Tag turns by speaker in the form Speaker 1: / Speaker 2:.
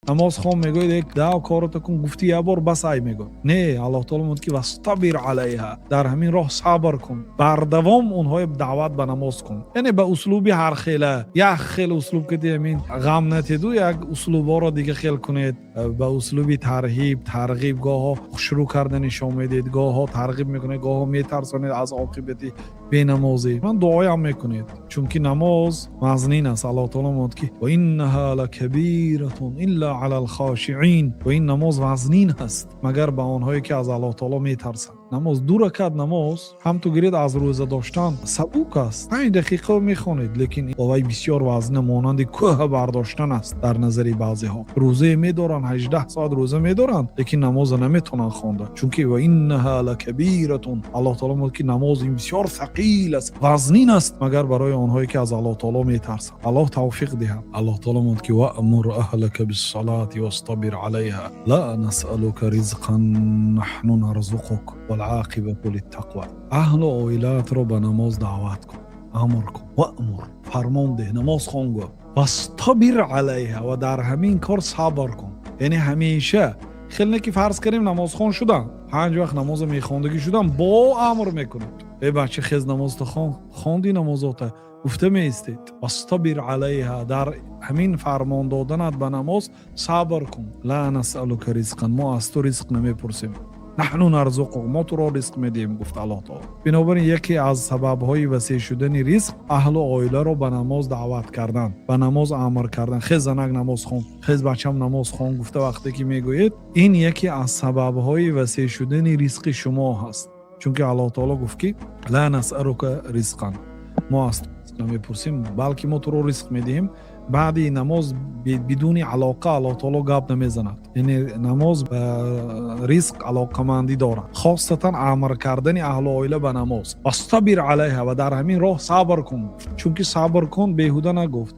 Speaker 1: намоз хон мегӯяд як дав кората кун, гуфти як бор бас ай мегӯ. Не, Аллоҳ таоло мегӯяд ки вастабир алайҳа, дар ҳамин роҳ сабр кун, бардавом онҳои даъват ба намоз кун. яъне ба услуби ҳархела, як хел услуб ки ҳамин ғам натеду, як услубҳоро дига хел кунед, ба услуби тарҳиб, тарғиб, гоҳо хушрӯ карда нишон медиҳед, гоҳо тарғиб мекунед, гоҳо метарсонед аз оқибати бенамозӣ. ман дуоям мекунед, чунки намоз мазнин аст. Аллоҳ таоло мегӯяд ки ва иннаҳа лакабиратун илла алал хошиин, ва ин намоз мазнин аст магар ба онҳое ки аз Аллоҳ таоло метарсанд. намоз 2 ракат намоз ҳамту гиред аз рӯза доштан сабук аст. 5 дақиқа мехонед, лекин овай бисёр вазна монанди кӯҳа бардоштан аст дар назари баъзеҳо. рӯзае медоранд, 18 соат рӯза медоранд, лекин намоза наметонанд хонда, чунки ва иннаҳа лакабиратун. Аллоҳ таоло мегӯяд ки намоз ин бисёр сақил аст, вазнин аст магар барои онҳое ки аз Аллоҳ таоло метарсанд. Аллоҳ тавфиқ диҳад. Аллоҳ таоло мегӯяд ки ваъмур аҳлака биссалати вастабир алайҳа ла насъалука ризқан наҳну нарзуқук вал ақибату литтақва. аҳлу оилаатро ба намоз даъват кун, амр кун, ваъмур, фармон деҳ, намоз хон гӯ, вастабир алайҳа, ва дар ҳамин кор сабр кун. яъне ҳамеша хел не ки фарз кардем намозхон шудам, 5 вақт намоза мехондагӣ шудам, бо амр мекунед. бача хез намозта хон, хонди намозота, гуфта меистед. вастабир алайҳа, дар ҳамин фармон доданат ба намоз сабр кун. ла насъалука ризқан, мо аз ту ризқ намепурсем. наҳну нарзуқук, мо туро ризқ медиҳем, гуфт Аллоҳ таоло. бинобар ин яке аз сабабҳои васеъ шудани ризқ аҳлу оиларо ба намоз даъват кардан, ба намоз амр кардан. хез занак намоз хон, хез бачам намоз хон гуфта вақте ки мегӯед, ин яке аз сабабҳои васеъ шудани ризқи шумо ҳаст. чунки Аллоҳ таоло гуфт ки ла насъалука ризқан, мо аз ту ризқ намепурсем, балки мо туро ризқ медиҳем. баъди намоз бидуни алоқа Аллоҳ таоло гап намезанад. яъне намоз ба ризқ алоқамандӣ дорад, хосатан амр кардани аҳлу оила ба намоз. вастабир алайҳа, ва дар ҳамин роҳ сабр кун, чунки сабр кун беҳуда нагуфт.